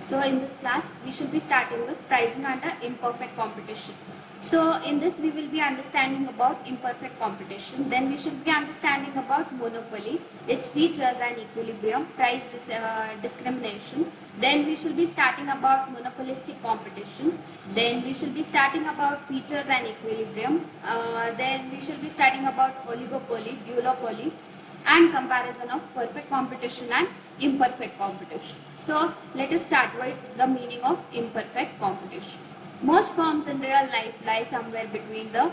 So in this class, we should be starting with pricing under imperfect competition. So in this, we will be understanding about imperfect competition. Then we should be understanding about monopoly, its features and equilibrium, price discrimination. Then we should be starting about monopolistic competition. Then we should be starting about features and equilibrium. Then we should be starting about oligopoly, duopoly, and comparison of perfect competition and imperfect competition. So let us start with the meaning of imperfect competition. Most firms in real life lie somewhere between the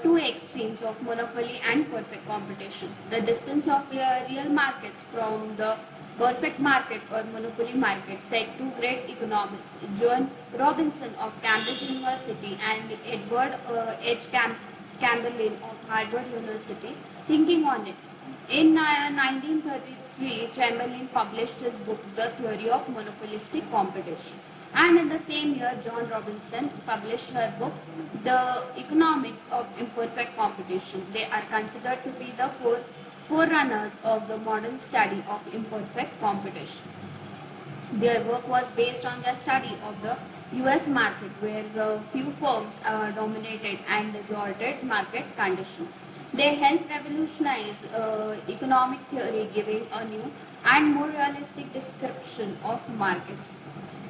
two extremes of monopoly and perfect competition. The distance of real markets from the perfect market or monopoly market, said two great economists, John Robinson of Cambridge University and Edward H. Chamberlain of Harvard University, thinking on it. In 1933, Chamberlain published his book, The Theory of Monopolistic Competition. And in the same year, John Robinson published her book, The Economics of Imperfect Competition. They are considered to be the forerunners of the modern study of imperfect competition. Their work was based on their study of the US market, where few firms dominated and distorted market conditions. They helped revolutionize economic theory, giving a new and more realistic description of markets.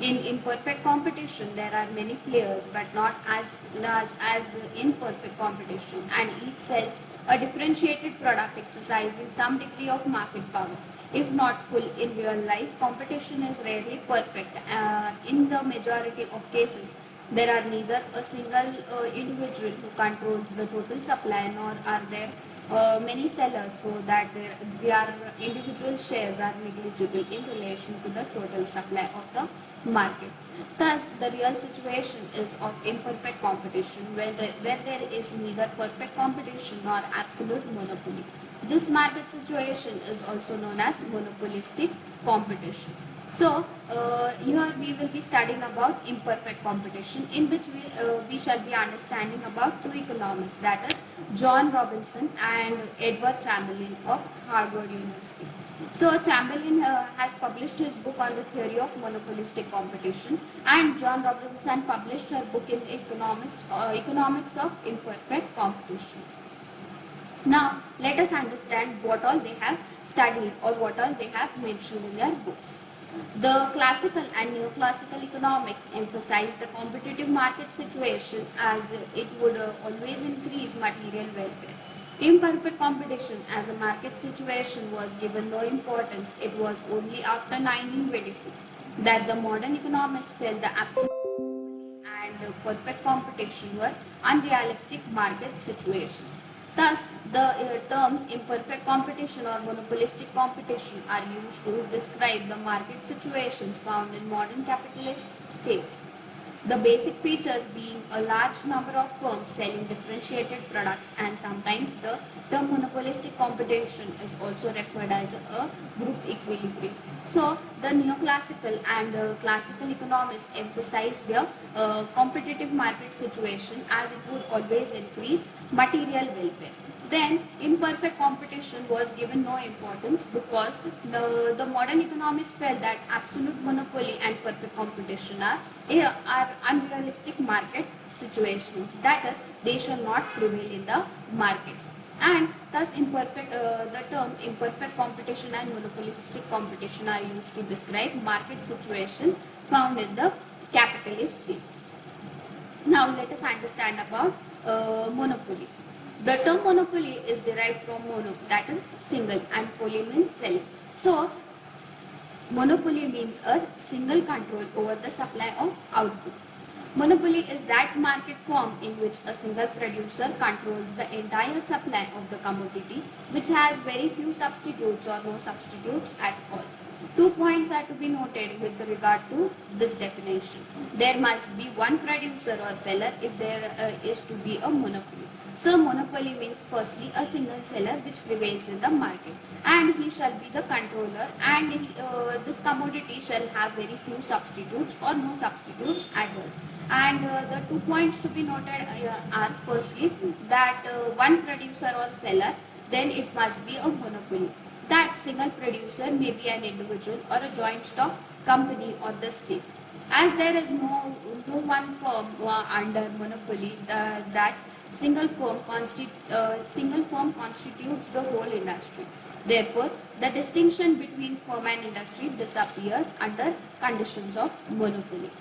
In imperfect competition, there are many players, but not as large as in perfect competition, and each sells a differentiated product exercising some degree of market power. If not full in real life, competition is rarely perfect. In the majority of cases, there are neither a single individual who controls the total supply, nor are there many sellers, so that their individual shares are negligible in relation to the total supply of the market. Thus, the real situation is of imperfect competition, where there is neither perfect competition nor absolute monopoly. This market situation is also known as monopolistic competition. So, here we will be studying about imperfect competition, in which we shall be understanding about two economists, that is John Robinson and Edward Chamberlain of Harvard University. So Chamberlain has published his book on the theory of monopolistic competition, and John Robinson published her book in Economics of Imperfect Competition. Now, let us understand what all they have studied or what all they have mentioned in their books. The classical and neoclassical economics emphasize the competitive market situation, as it would always increase material welfare. Imperfect competition as a market situation was given no importance. It was only after 1926 that the modern economists felt the absolute and perfect competition were unrealistic market situations. Thus, the terms imperfect competition or monopolistic competition are used to describe the market situations found in modern capitalist states. The basic features being a large number of firms selling differentiated products, and sometimes the term monopolistic competition is also referred as a group equilibrium. So the neoclassical and classical economists emphasize the competitive market situation, as it would always increase material welfare. Then imperfect competition was given no importance, because the modern economists felt that absolute monopoly and perfect competition are unrealistic market situations, that is, they shall not prevail in the markets. And thus the term imperfect competition and monopolistic competition are used to describe market situations found in the capitalist states. Now let us understand about monopoly. The term monopoly is derived from mono, that is single, and poly means selling. So monopoly means a single control over the supply of output. Monopoly is that market form in which a single producer controls the entire supply of the commodity, which has very few substitutes or no substitutes at all. 2 points are to be noted with regard to this definition. There must be one producer or seller if there is to be a monopoly. So monopoly means firstly a single seller which prevails in the market, and he shall be the controller, and this commodity shall have very few substitutes or no substitutes at all. And the 2 points to be noted are firstly that one producer or seller, then it must be a monopoly. That single producer may be an individual or a joint stock company or the state. As there is no one firm under monopoly, that single firm constitutes the whole industry. Therefore, the distinction between firm and industry disappears under conditions of monopoly.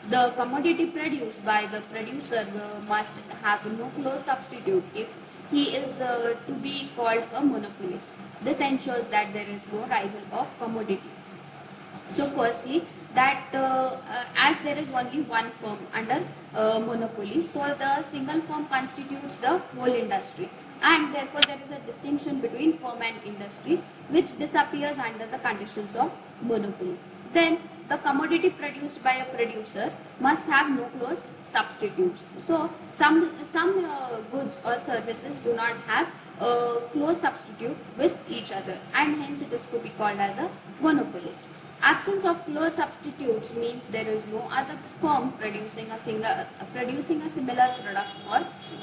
The commodity produced by the producer must have no close substitute if he is to be called a monopolist. This ensures that there is no rival of commodity. So firstly, that as there is only one firm under monopoly, so the single firm constitutes the whole industry, and therefore there is a distinction between firm and industry which disappears under the conditions of monopoly. Then the commodity produced by a producer must have no close substitutes. So some goods or services do not have a close substitute with each other, and hence it is to be called as a monopolist. Absence of close substitutes means there is no other firm producing a similar product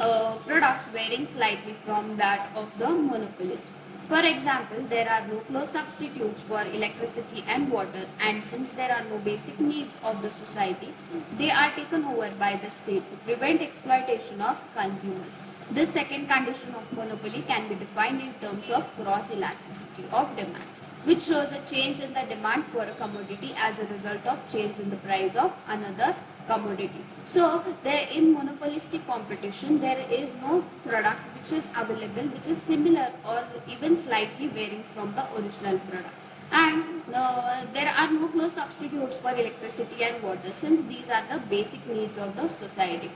or products varying slightly from that of the monopolist. For example, there are no close substitutes for electricity and water, and since there are no basic needs of the society, they are taken over by the state to prevent exploitation of consumers. This second condition of monopoly can be defined in terms of cross elasticity of demand, which shows a change in the demand for a commodity as a result of change in the price of another commodity. So there in monopolistic competition, there is no product which is available which is similar or even slightly varying from the original product. And there are no close substitutes for electricity and water, since these are the basic needs of the society.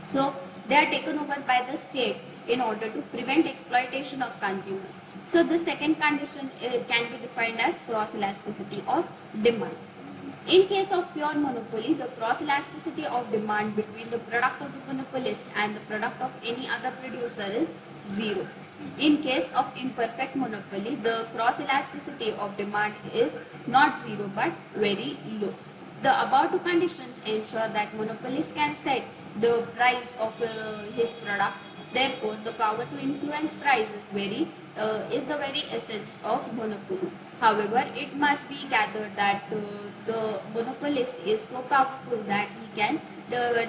So they are taken over by the state in order to prevent exploitation of consumers. So the second condition can be defined as cross elasticity of demand. In case of pure monopoly, the cross elasticity of demand between the product of the monopolist and the product of any other producer is zero. In case of imperfect monopoly, the cross elasticity of demand is not zero but very low. The above two conditions ensure that monopolist can set the price of his product. Therefore, the power to influence prices is the very essence of monopoly. However, it must be gathered that the monopolist is so powerful that he can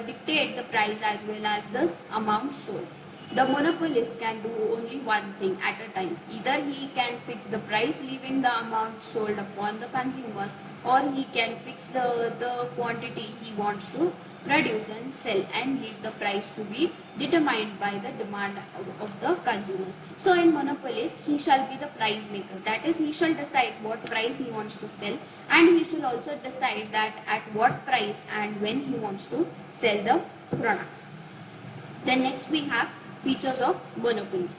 dictate the price as well as the amount sold. The monopolist can do only one thing at a time. Either he can fix the price leaving the amount sold upon the consumers, or he can fix the quantity he wants to produce and sell and leave the price to be determined by the demand of the consumers. So in monopolist, he shall be the price maker. That is, he shall decide what price he wants to sell, and he shall also decide that at what price and when he wants to sell the products. Then next we have features of monopoly.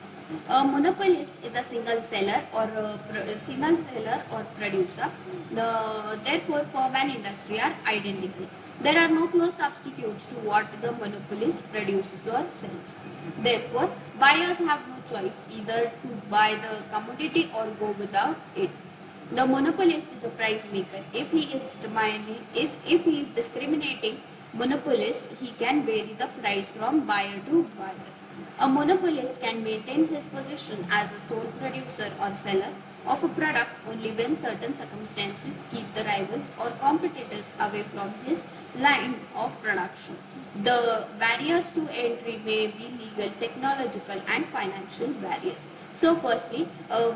A monopolist is a single seller or producer. Therefore, firm and industry are identical. There are no close substitutes to what the monopolist produces or sells. Therefore, buyers have no choice either to buy the commodity or go without it. The monopolist is a price maker. If he is discriminating monopolist, he can vary the price from buyer to buyer. A monopolist can maintain his position as a sole producer or seller of a product only when certain circumstances keep the rivals or competitors away from his line of production. The barriers to entry may be legal, technological, and financial barriers. So firstly,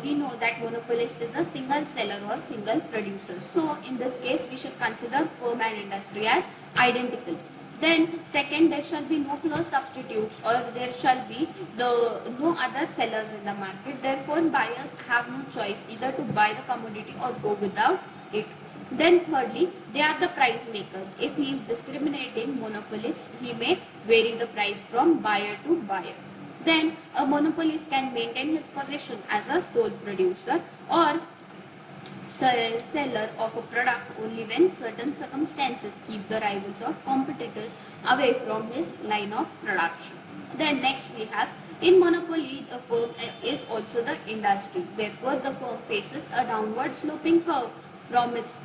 we know that monopolist is a single seller or single producer. So in this case, we should consider firm and industry as identical. Then second, there shall be no close substitutes, or there shall be no other sellers in the market. Therefore, buyers have no choice either to buy the commodity or go without it. Then thirdly, they are the price makers. If he is discriminating monopolist, he may vary the price from buyer to buyer. Then a monopolist can maintain his position as a sole producer or seller of a product only when certain circumstances keep the rivals or competitors away from his line of production. Then next we have, in monopoly, the firm is also the industry. Therefore, the firm faces a downward sloping curve from its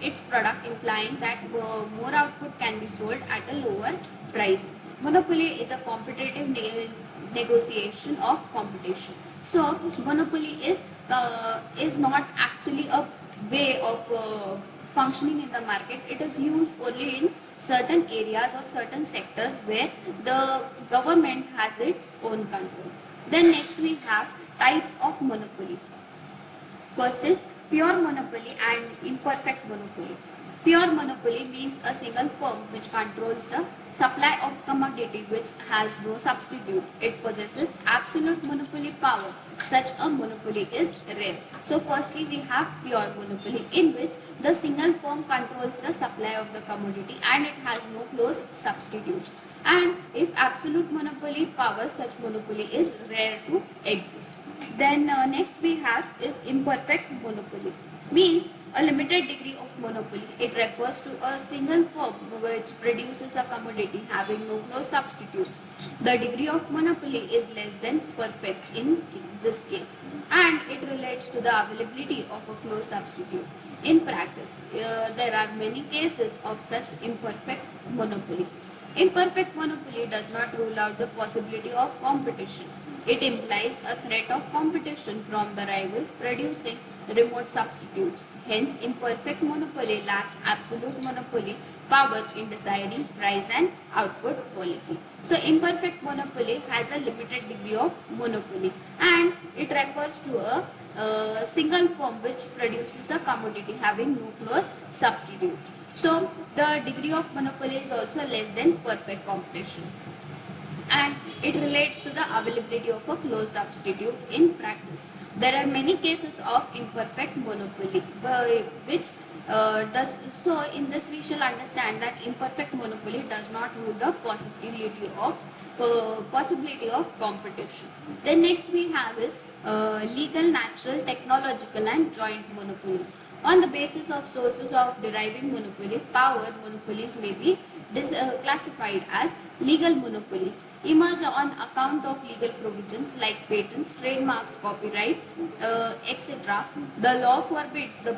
its product, implying that more output can be sold at a lower price. Monopoly is a competitive negotiation of competition. So monopoly is not actually a way of functioning in the market. It is used only in certain areas or certain sectors where the government has its own control. Then next we have types of monopoly. First is pure monopoly and imperfect monopoly. Pure monopoly means a single firm which controls the supply of commodity which has no substitute. It possesses absolute monopoly power. Such a monopoly is rare. So firstly we have pure monopoly in which the single firm controls the supply of the commodity and it has no close substitutes. And if absolute monopoly power, such monopoly is rare to exist. Then next we have is imperfect monopoly. Means a limited degree of monopoly. It refers to a single firm which produces a commodity having no close substitutes. The degree of monopoly is less than perfect in this case, and it relates to the availability of a close substitute. In practice, there are many cases of such imperfect monopoly. Imperfect monopoly does not rule out the possibility of competition. It implies a threat of competition from the rivals producing remote substitutes. Hence, imperfect monopoly lacks absolute monopoly power in deciding price and output policy. So, imperfect monopoly has a limited degree of monopoly and it refers to a single firm which produces a commodity having no close substitute. So, the degree of monopoly is also less than perfect competition and it relates to the availability of a close substitute in practice. There are many cases of imperfect monopoly which does so. In this we shall understand that imperfect monopoly does not rule the possibility of competition. Then next we have is legal, natural, technological and joint monopolies. On the basis of sources of deriving monopoly power, monopolies may be classified as legal monopolies emerge on account of legal provisions like patents, trademarks, copyrights, etc. The law forbids for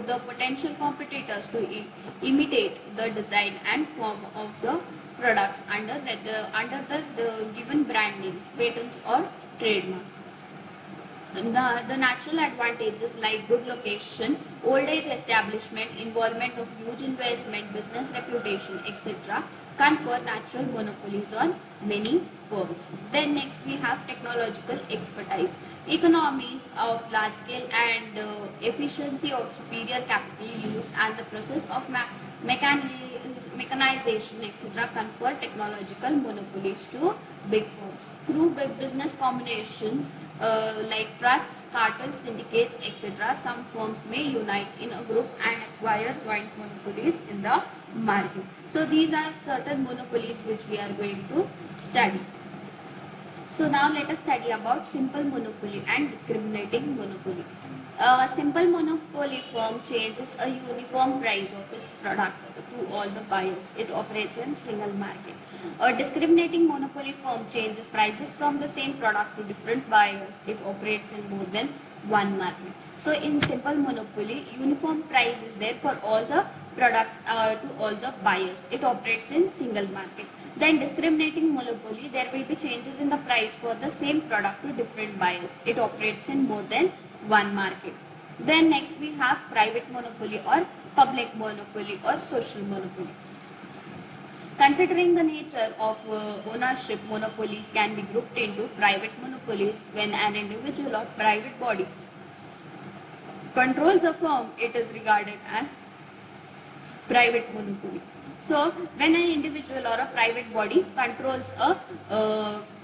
the potential competitors to imitate the design and form of the products under the given brand names, patents or trademarks. The natural advantages like good location, old age establishment, involvement of huge investment, business reputation, etc. confer natural monopolies on many firms. Then next we have technological expertise. Economies of large scale and efficiency of superior capital use and the process of mechanization, etc. confer technological monopolies to big firms. Through big business combinations like trust, cartels, syndicates, etc., some firms may unite in a group and acquire joint monopolies in the market. So these are certain monopolies which we are going to study. So now let us study about simple monopoly and discriminating monopoly. A simple monopoly firm changes a uniform price of its product to all the buyers. It operates in single market. A discriminating monopoly firm changes prices from the same product to different buyers. It operates in more than one market. So in simple monopoly, uniform price is there for all the products to all the buyers. It operates in single market. Then discriminating monopoly, there will be changes in the price for the same product to different buyers. It operates in more than one market. Then next we have private monopoly or public monopoly or social monopoly. Considering the nature of ownership, monopolies can be grouped into private monopolies. When an individual or private body controls a firm, it is regarded as private monopoly. So, when an individual or a private body controls a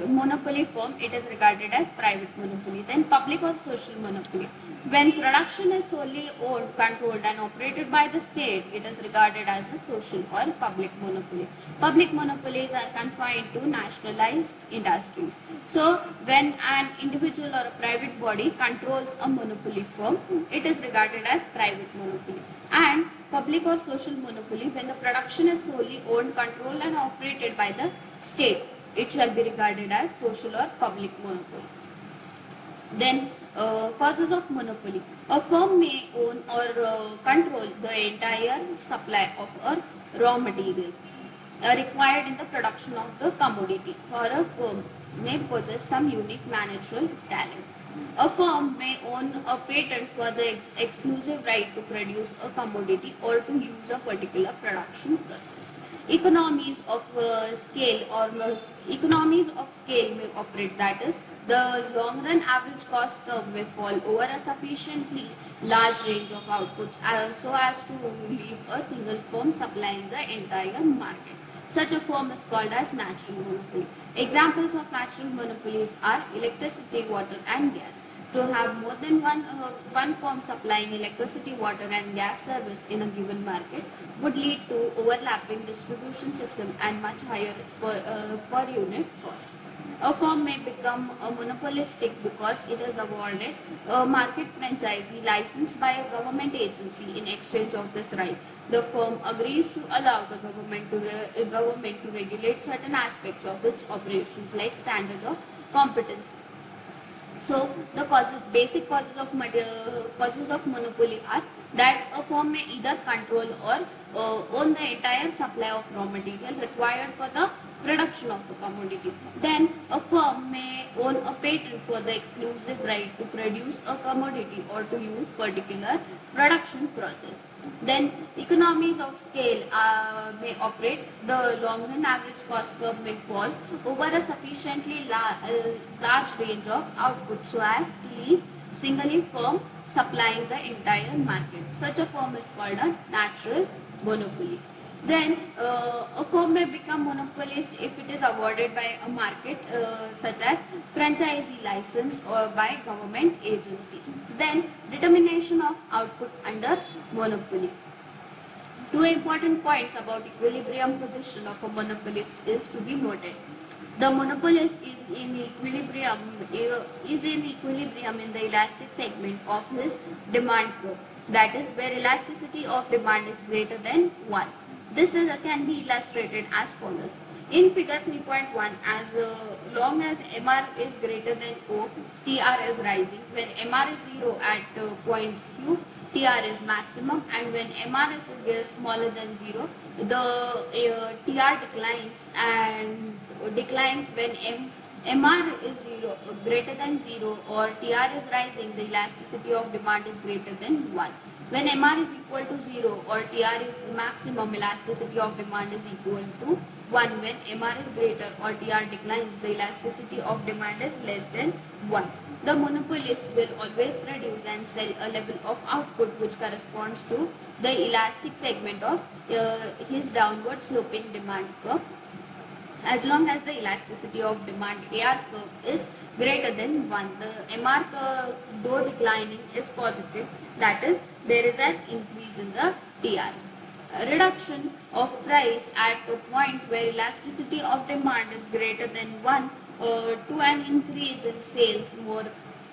monopoly firm, it is regarded as private monopoly. Then public or social monopoly. When production is solely owned, controlled and operated by the state, it is regarded as a social or public monopoly. Public monopolies are confined to nationalized industries. So, when an individual or a private body controls a monopoly firm, it is regarded as private monopoly. And public or social monopoly, when the production is solely owned, controlled and operated by the state, it shall be regarded as social or public monopoly. Then causes of monopoly. A firm may own or control the entire supply of a raw material required in the production of the commodity. For a firm, may possess some unique natural talent. A firm may own a patent for the exclusive right to produce a commodity or to use a particular production process. Economies of scale or economies of scale may operate. That is, the long run average cost curve may fall over a sufficiently large range of outputs so as to leave a single firm supplying the entire market. Such a firm is called as natural monopoly. Examples of natural monopolies are electricity, water and gas. To have more than one firm supplying electricity, water and gas service in a given market would lead to overlapping distribution system and much higher per unit cost. A firm may become monopolistic because it is awarded a market franchisee licensed by a government agency. In exchange of this right, the firm agrees to allow the government to regulate certain aspects of its operations like standard of competence. So the basic causes of monopoly are that a firm may either control or own the entire supply of raw material required for the production of a commodity. Then a firm may own a patent for the exclusive right to produce a commodity or to use particular production process. Then economies of scale may operate. The long run average cost curve may fall over a sufficiently large range of output so as to leave singly firm supplying the entire market. Such a firm is called a natural monopoly. Then a firm may become monopolist if it is awarded by a market such as franchisee license or by government agency. Then determination of output under monopoly. Two important points about equilibrium position of a monopolist is to be noted. The monopolist is in equilibrium in the elastic segment of his demand curve. That is where elasticity of demand is greater than 1. This can be illustrated as follows. In figure 3.1, as long as MR is greater than O, TR is rising. When MR is 0 at point Q, TR is maximum, and when MR is smaller than 0, the TR declines when MR is 0 greater than 0 or TR is rising, the elasticity of demand is greater than 1. When MR is equal to 0 or TR is maximum, elasticity of demand is equal to 1. When MR is greater or TR declines, the elasticity of demand is less than 1. The monopolist will always produce and sell a level of output which corresponds to the elastic segment of his downward sloping demand curve, as long as the elasticity of demand AR curve is greater than 1. The MR curve, though declining, is positive. That is, there is an increase in the TR. A reduction of price at a point where elasticity of demand is greater than 1 to an increase in sales more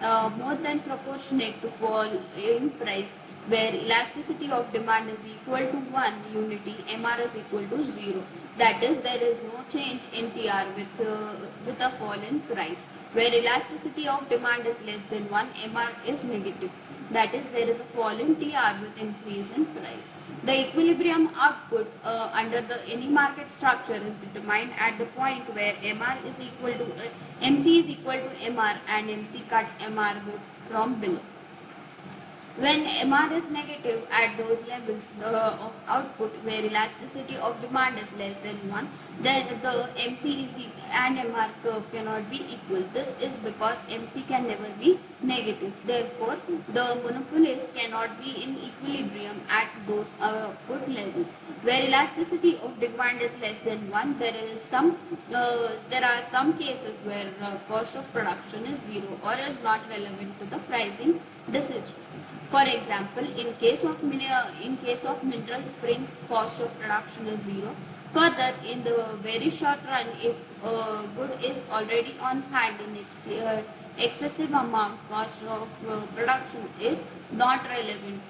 than proportionate to fall in price, where elasticity of demand is equal to 1 unity, MR is equal to 0. That is, there is no change in TR with a fall in price. Where elasticity of demand is less than 1, MR is negative. That is, there is a fall in TR with increase in price. The equilibrium output under any market structure is determined at the point where MR is equal to MC is equal to MR and MC cuts MR from below. When MR is negative at those levels of output where elasticity of demand is less than 1, then the MC and MR curve cannot be equal. This is because MC can never be negative. Therefore, the monopolist cannot be in equilibrium at those output levels. Where elasticity of demand is less than 1, there are some cases where cost of production is 0 or is not relevant to the pricing decision. For example, in case of mineral springs, cost of production is 0. Further, in the very short run, if a good is already on hand in excessive amount, cost of production is not relevant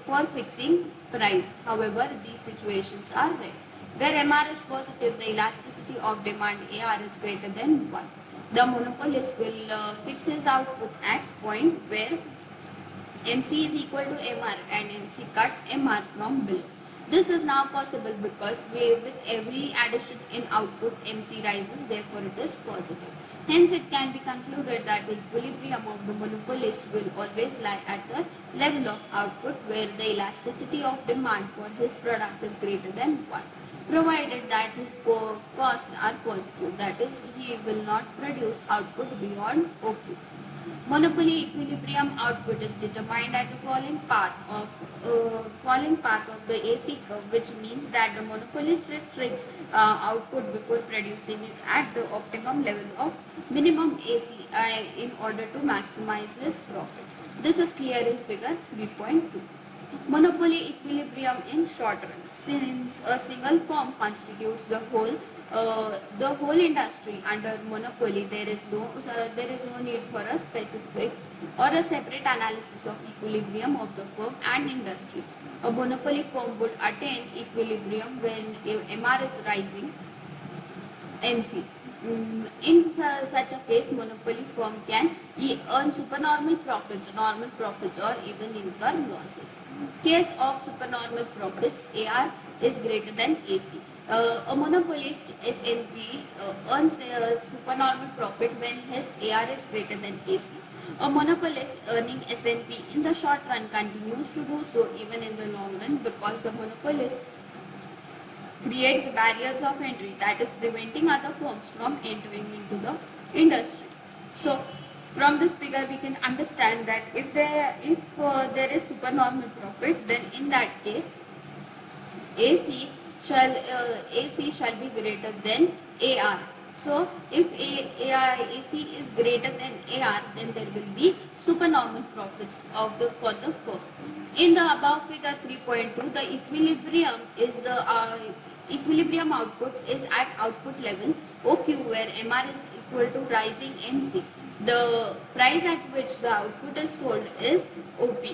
for fixing price. However, these situations are rare. Where MR is positive, the elasticity of demand AR is greater than 1. The monopolist will fix his output at point where MC is equal to MR and MC cuts MR from below. This is now possible because with every addition in output, MC rises, therefore it is positive. Hence, it can be concluded that the equilibrium of the monopolist will always lie at the level of output where the elasticity of demand for his product is greater than 1, provided that his costs are positive, that is, he will not produce output beyond OQ. Monopoly equilibrium output is determined at the falling path of the AC curve, which means that the monopolist restricts output before producing it at the optimum level of minimum AC in order to maximize his profit. This is clear in figure 3.2. Monopoly equilibrium in short run. Since a single firm constitutes the whole industry under monopoly, there is no need for a specific or a separate analysis of equilibrium of the firm and industry. A monopoly firm would attain equilibrium when MR is rising, MC. In such a case, monopoly firm can earn supernormal profits, normal profits, or even incur losses. Case of supernormal profits, AR is greater than AC. A monopolist SNP earns supernormal profit when his AR is greater than AC. A monopolist earning SNP in the short run continues to do so even in the long run because the monopolist creates barriers of entry, that is preventing other firms from entering into the industry. So from this figure we can understand that if there is supernormal profit, then in that case AC shall be greater than AR. So if AC is greater than AR, then there will be supernormal profits for the firm. In the above figure 3.2, the equilibrium output is at output level OQ, where MR is equal to rising MC. The price at which the output is sold is OP.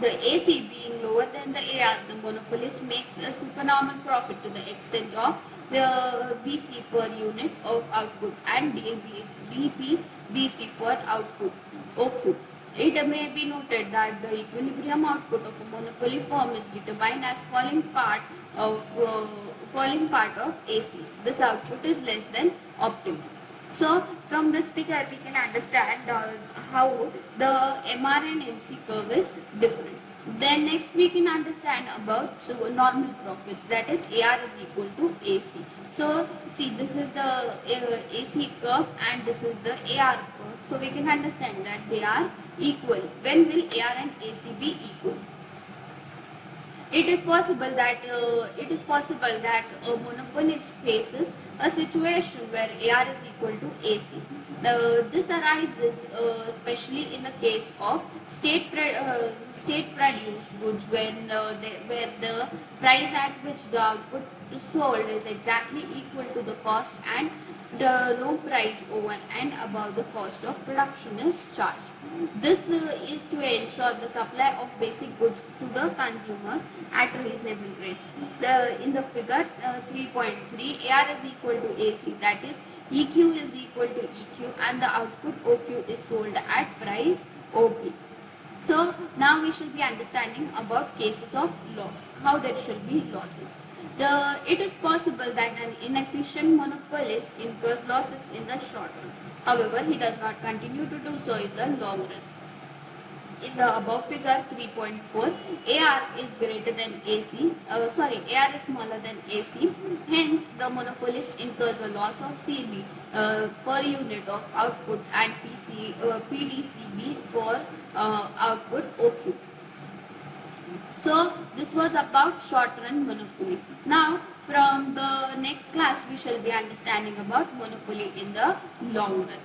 The AC being lower than the AR, the monopolist makes a supernormal profit to the extent of the BC per unit of output and BP BC for output OQ. It may be noted that the equilibrium output of a monopoly firm is determined as falling part of AC. This output is less than optimum. So from this figure we can understand how the MR and MC curve is different. Then next we can understand about normal profits, that is AR is equal to AC. So see, this is the AC curve and this is the AR curve. So we can understand that they are equal. When will AR and AC be equal? It is possible that a monopolist faces a situation where AR is equal to AC. This arises especially in the case of state produced goods, when where the price at which the output sold is exactly equal to the cost and the no price over and above the cost of production is charged. This is to ensure the supply of basic goods to the consumers at a reasonable rate. In the figure 3.3, AR is equal to AC, that is EQ is equal to EQ, and the output OQ is sold at price OP. So now we should be understanding about cases of loss, how there should be losses. It is possible that an inefficient monopolist incurs losses in the short run. However, he does not continue to do so in the long run. In the above figure 3.4, AR is greater than AC, AR is smaller than AC. Hence, the monopolist incurs a loss of CB per unit of output and PDCB for output OQ. So this was about short run monopoly. Now from the next class we shall be understanding about monopoly in the long run.